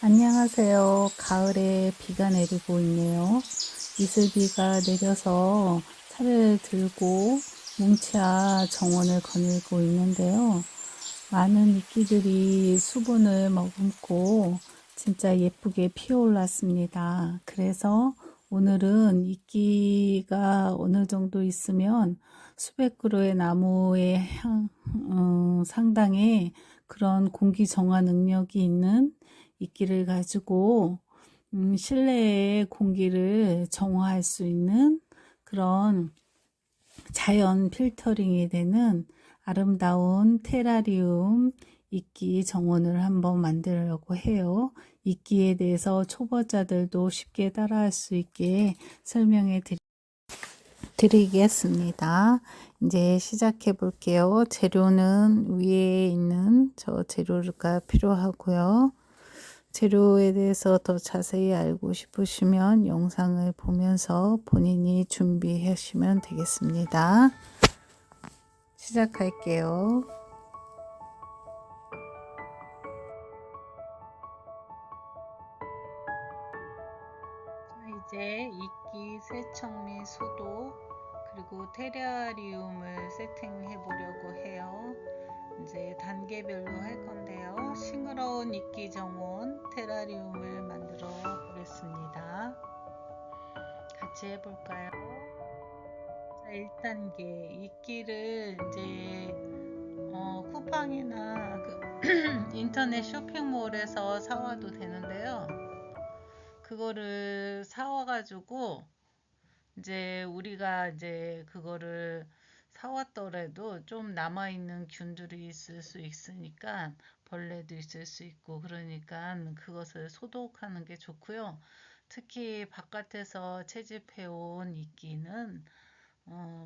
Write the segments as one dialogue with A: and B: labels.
A: 안녕하세요. 가을에 비가 내리고 있네요. 이슬비가 내려서 차를 들고 뭉치아 정원을 거닐고 있는데요. 많은 이끼들이 수분을 머금고 진짜 예쁘게 피어올랐습니다. 그래서 오늘은 이끼가 어느 정도 있으면 수백 그루의 나무의 상당의 그런 공기 정화 능력이 있는 이끼를 가지고 실내의 공기를 정화할 수 있는 그런 자연 필터링이 되는 아름다운 테라리움 이끼 정원을 한번 만들려고 해요. 이끼에 대해서 초보자들도 쉽게 따라할 수 있게 설명해 드리겠습니다. 이제 시작해 볼게요. 재료는 위에 있는 저 재료가 필요하고요. 재료에 대해서 더 자세히 알고 싶으시면 영상을 보면서 본인이 준비하시면 되겠습니다. 시작할게요. 자, 이제 이끼, 세척 및 소독, 그리고 테라리움을 세팅해 보려고 해요. 이제 단계별로 할 건데요. 싱그러운 이끼 정원 테라리움을 만들어 보겠습니다. 같이 해볼까요? 자, 1단계 이끼를 이제 쿠팡이나 인터넷 쇼핑몰에서 사와도 되는데요. 그거를 사와가지고 이제 우리가 이제 그거를 사왔더라도 좀 남아있는 균들이 있을 수 있으니까 벌레도 있을 수 있고 그러니까 그것을 소독하는 게 좋고요. 특히 바깥에서 채집해온 이끼는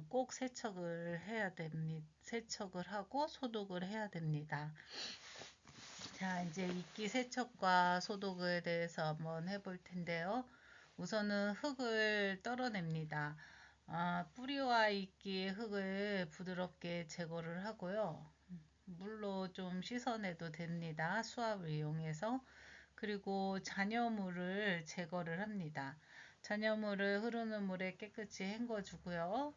A: 꼭 세척을 해야 됩니다. 세척을 하고 소독을 해야 됩니다. 자, 이제 이끼 세척과 소독에 대해서 한번 해볼 텐데요. 우선은 흙을 떨어냅니다. 뿌리와 이끼의 흙을 부드럽게 제거를 하고요. 물로 좀 씻어내도 됩니다. 수압을 이용해서. 그리고 잔여물을 제거를 합니다. 잔여물을 흐르는 물에 깨끗이 헹궈주고요.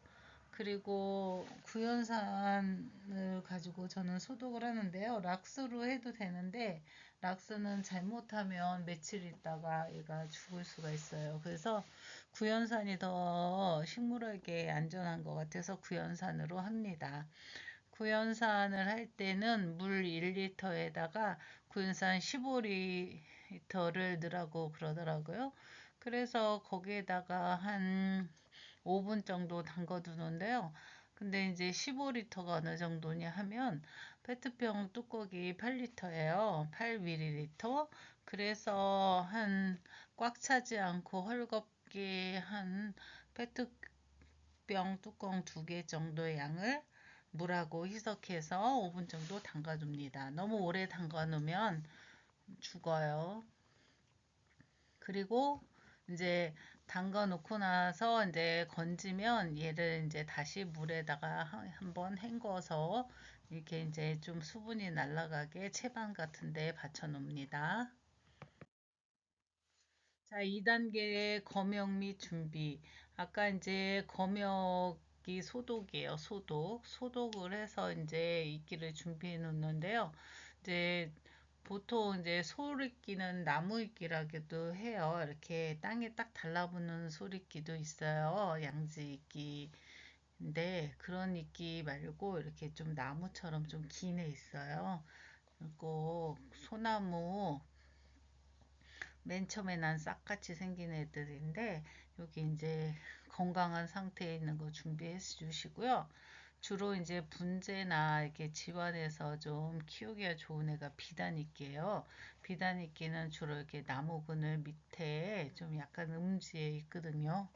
A: 그리고 구연산을 가지고 저는 소독을 하는데요. 락스로 해도 되는데 락스는 잘못하면 며칠 있다가 얘가 죽을 수가 있어요. 그래서 구연산이 더 식물에게 안전한 것 같아서 구연산으로 합니다. 구연산을 할 때는 물 1리터에다가 구연산 15리터를 넣으라고 그러더라고요. 그래서 거기에다가 한 5분 정도 담궈 두는데요. 근데 이제 15리터가 어느 정도냐 하면 페트병 뚜껑이 8리터예요. 8ml. 그래서 한 꽉 차지 않고 헐겁게 한 페트병 뚜껑 2개 정도의 양을 물하고 희석해서 5분 정도 담가 둡니다. 너무 오래 담가 놓으면 죽어요. 그리고 이제 담가 놓고 나서 이제 건지면 얘를 이제 다시 물에다가 한번 헹궈서 이렇게 이제 좀 수분이 날아가게 채반 같은 데 받쳐 놓습니다. 자, 2단계의 검역 및 준비. 아까 이제 검역이 소독이에요. 소독. 소독을 해서 이제 이끼를 준비해 놓는데요. 이제 보통 이제 소리끼는 나무이끼라고도 해요. 이렇게 땅에 딱 달라붙는 소리끼도 있어요. 양지 이끼인데 그런 이끼 말고 이렇게 좀 나무처럼 좀 긴 애 있어요. 그리고 소나무 맨 처음에 난 싹같이 생긴 애들인데 여기 이제 건강한 상태에 있는 거 준비해 주시고요. 주로 이제 분재나 이렇게 집안에서 좀 키우기가 좋은 애가 비단이끼예요. 비단이끼는 주로 이렇게 나무 그늘 밑에 좀 약간 음지에 있거든요.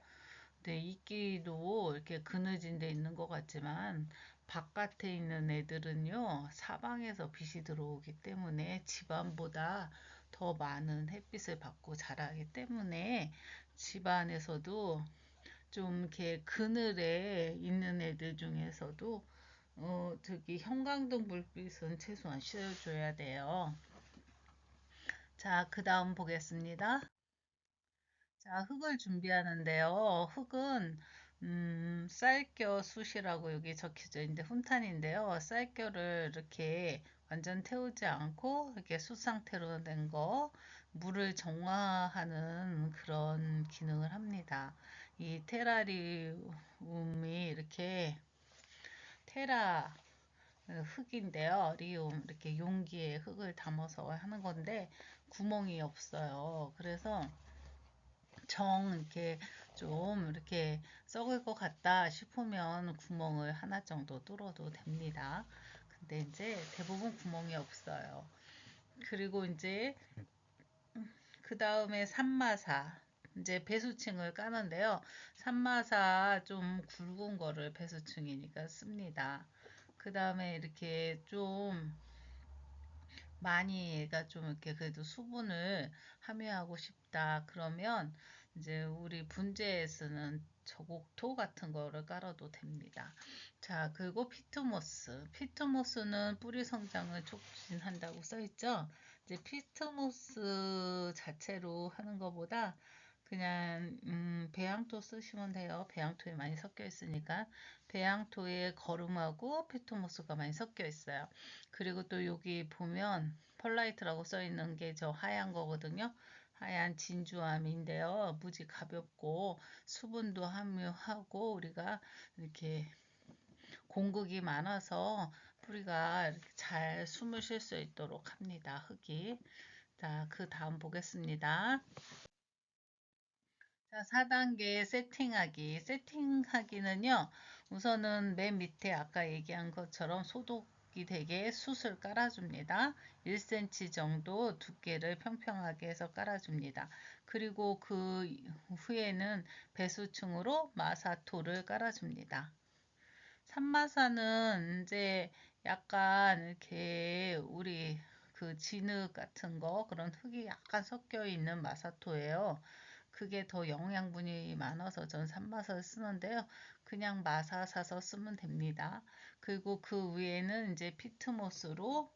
A: 근데 이끼도 이렇게 그늘진 데 있는 것 같지만 바깥에 있는 애들은요, 사방에서 빛이 들어오기 때문에 집안보다 더 많은 햇빛을 받고 자라기 때문에 집안에서도 좀 이렇게 그늘에 있는 애들 중에서도 저기 형광등 불빛은 최소한 씌워줘야 돼요. 자, 그 다음 보겠습니다. 자, 흙을 준비하는데요. 흙은 쌀겨 숯이라고 여기 적혀져 있는데 훈탄인데요. 쌀겨를 이렇게 완전 태우지 않고 이렇게 숯 상태로 된 거, 물을 정화하는 그런 기능을 합니다. 이 테라리움이 이렇게 테라 흙인데요. 리움 이렇게 용기에 흙을 담아서 하는 건데 구멍이 없어요. 그래서 정 이렇게 좀 이렇게 썩을 것 같다 싶으면 구멍을 하나 정도 뚫어도 됩니다. 근데 이제 대부분 구멍이 없어요. 그리고 이제 그 다음에 산마사 이제 배수층을 까는데요. 산마사 좀 굵은 거를 배수층이니까 씁니다. 그 다음에 이렇게 좀 많이 얘가 좀 이렇게 그래도 수분을 함유하고 싶다 그러면 이제 우리 분재에 쓰는 저곡토 같은 거를 깔아도 됩니다. 자, 그리고 피트모스. 피트모스는 뿌리 성장을 촉진한다고 써 있죠. 이제 피트모스 자체로 하는 것보다 그냥 배양토 쓰시면 돼요. 배양토에 많이 섞여 있으니까 배양토에 거름하고 피트모스가 많이 섞여 있어요. 그리고 또 여기 보면 펄라이트라고 써 있는 게 저 하얀 거거든요. 하얀 진주암인데요. 무지 가볍고 수분도 함유하고 우리가 이렇게 공극이 많아서 뿌리가 이렇게 잘 숨을 쉴 수 있도록 합니다. 흙이. 자, 그 다음 보겠습니다. 자, 4단계 세팅하기. 세팅하기는요, 우선은 맨 밑에 아까 얘기한 것처럼 소독이 되게 숯을 깔아줍니다. 1cm 정도 두께를 평평하게 해서 깔아줍니다. 그리고 그 후에는 배수층으로 마사토를 깔아줍니다. 산마사는 이제 약간 이렇게 우리 그 진흙 같은 거 그런 흙이 약간 섞여 있는 마사토예요. 그게 더 영양분이 많아서 전 산마사를 쓰는데요. 그냥 마사 사서 쓰면 됩니다. 그리고 그 위에는 이제 피트모스로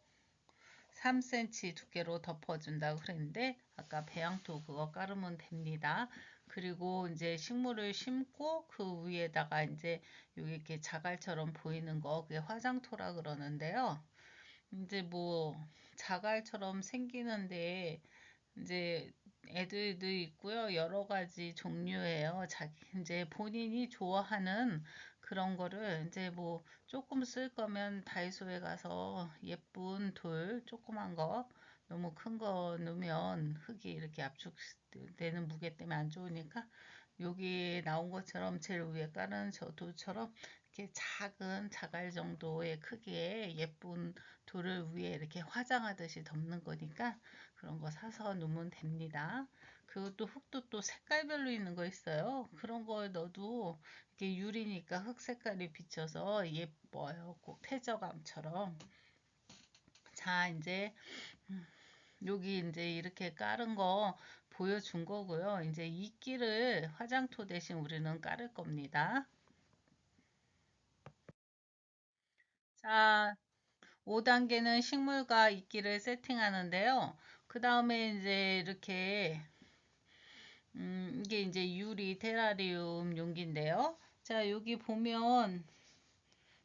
A: 3cm 두께로 덮어준다고 그랬는데 아까 배양토 그거 깔으면 됩니다. 그리고 이제 식물을 심고 그 위에다가 이제 여기 이렇게 자갈처럼 보이는 거 그게 화장토라 그러는데요. 이제 뭐 자갈처럼 생기는데 이제 애들도 있고요. 여러 가지 종류예요. 자기 이제 본인이 좋아하는 그런 거를 이제 뭐 조금 쓸 거면 다이소에 가서 예쁜 돌 조그만 거 너무 큰 거 넣으면 흙이 이렇게 압축되는 무게 때문에 안 좋으니까 여기 나온 것처럼 제일 위에 깔은 저 돌처럼 이렇게 작은 자갈 정도의 크기의 예쁜 돌을 위에 이렇게 화장하듯이 덮는 거니까 그런 거 사서 놓으면 됩니다. 그것도 흙도 또 색깔별로 있는 거 있어요. 그런 거 넣어도 이게 유리니까 흙 색깔이 비쳐서 예뻐요. 꼭 태저감처럼. 자, 이제 여기 이제 이렇게 깔은 거 보여준 거고요. 이제 이끼를 화장토 대신 우리는 깔을 겁니다. 자, 5단계는 식물과 이끼를 세팅하는데요. 그 다음에 이제 이렇게 이게 이제 유리 테라리움 용기인데요. 자, 여기 보면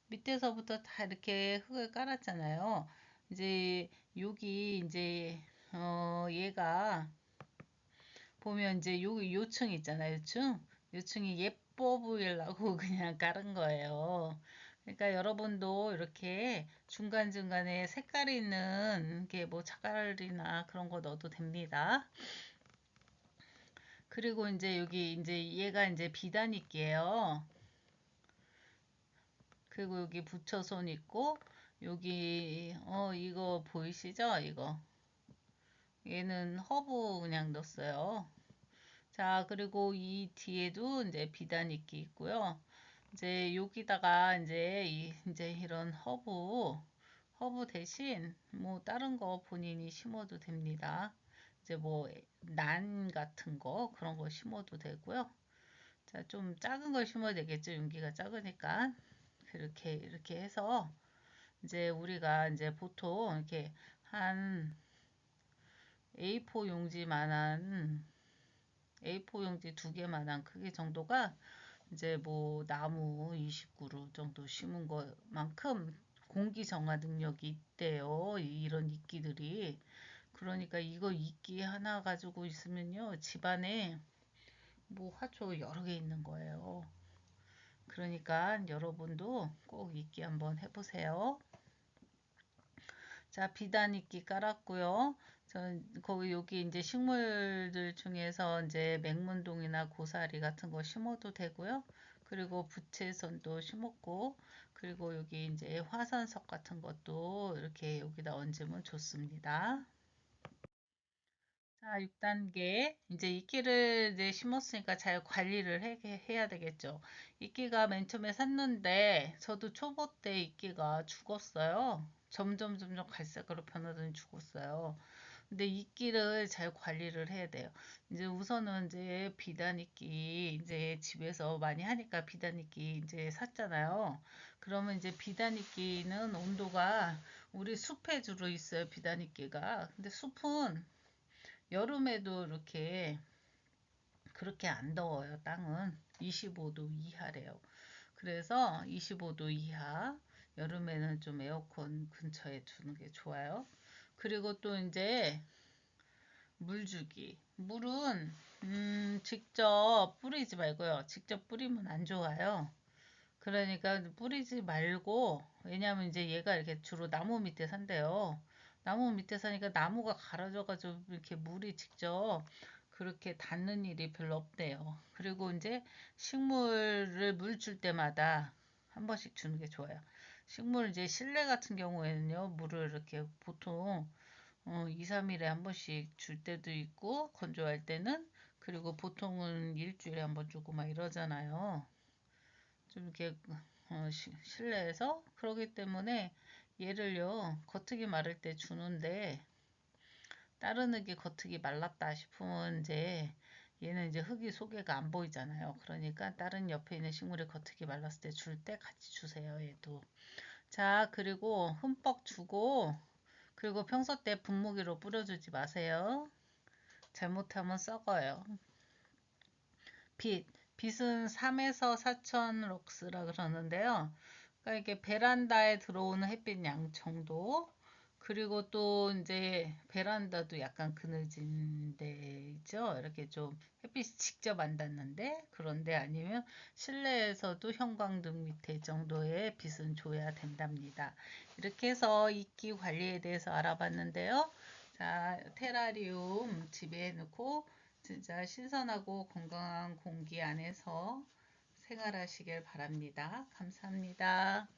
A: 밑에서부터 다 이렇게 흙을 깔았잖아요. 이제 여기 이제 얘가 보면 이제 요층 있잖아요. 요층이 예뻐 보이려고 그냥 깔은 거예요. 그러니까 여러분도 이렇게 중간중간에 색깔 있는 게 뭐 자갈이나 그런 거 넣어도 됩니다. 그리고 이제 여기 이제 얘가 이제 비단이끼예요. 그리고 여기 붙여손 있고 여기 이거 보이시죠? 이거 얘는 허브 그냥 넣었어요. 자, 그리고 이 뒤에도 이제 비단이끼 있고요. 이제 여기다가 이제 이런 허브 대신 뭐 다른 거 본인이 심어도 됩니다. 이제 뭐 난 같은 거 그런 거 심어도 되고요. 자, 좀 작은 걸 심어야 되겠죠. 용기가 작으니까. 이렇게 해서 이제 우리가 이제 보통 이렇게 한 A4 용지만한 A4 용지 2개만한 크기 정도가 이제 뭐 나무 20그루 정도 심은 것만큼 공기 정화 능력이 있대요. 이런 이끼들이. 그러니까 이거 이끼 하나 가지고 있으면요. 집안에 뭐 화초 여러 개 있는 거예요. 그러니까 여러분도 꼭 이끼 한번 해보세요. 자, 비단 이끼 깔았고요. 거기 여기 이제 식물들 중에서 이제 맹문동이나 고사리 같은 거 심어도 되고요. 그리고 부채선도 심었고, 그리고 여기 이제 화산석 같은 것도 이렇게 여기다 얹으면 좋습니다. 자, 6단계. 이제 이끼를 이제 심었으니까 잘 관리를 해야 되겠죠. 이끼가 맨 처음에 샀는데, 저도 초보 때 이끼가 죽었어요. 점점 갈색으로 변하더니 죽었어요. 근데 이끼를 잘 관리를 해야 돼요. 이제 우선은 이제 비단이끼 이제 집에서 많이 하니까 비단이끼 이제 샀잖아요. 그러면 이제 비단이끼는 온도가 우리 숲에 주로 있어요. 비단이끼가. 근데 숲은 여름에도 이렇게 그렇게 안 더워요. 땅은 25도 이하래요. 그래서 25도 이하 여름에는 좀 에어컨 근처에 두는 게 좋아요. 그리고 또 이제 물 주기. 물은 직접 뿌리지 말고요. 직접 뿌리면 안 좋아요. 그러니까 뿌리지 말고, 왜냐면 이제 얘가 이렇게 주로 나무 밑에 산대요. 나무 밑에 사니까 나무가 갈아져가지고 이렇게 물이 직접 그렇게 닿는 일이 별로 없대요. 그리고 이제 식물을 물 줄 때마다 한 번씩 주는 게 좋아요. 식물 이제 실내 같은 경우에는요, 물을 이렇게 보통 2, 3일에 한 번씩 줄 때도 있고, 건조할 때는, 그리고 보통은 일주일에 한 번 주고 막 이러잖아요. 좀 이렇게 실내에서 그러기 때문에 얘를요 겉흙이 마를 때 주는데 다른 흙이 겉흙이 말랐다 싶으면 이제 얘는 이제 흙이 속에가 안 보이잖아요. 그러니까 다른 옆에 있는 식물의 겉흙이 말랐을 때 줄 때 같이 주세요. 얘도. 자, 그리고 흠뻑 주고 그리고 평소 때 분무기로 뿌려주지 마세요. 잘못하면 썩어요. 빛. 빛은 3에서 4천 럭스라 그러는데요. 그러니까 이게 베란다에 들어오는 햇빛 양 정도. 그리고 또 이제 베란다도 약간 그늘진 데 있죠. 이렇게 좀 햇빛이 직접 안 닿는데 그런데 아니면 실내에서도 형광등 밑에 정도의 빛은 줘야 된답니다. 이렇게 해서 이끼 관리에 대해서 알아봤는데요. 자, 테라리움 집에 넣고 진짜 신선하고 건강한 공기 안에서 생활하시길 바랍니다. 감사합니다.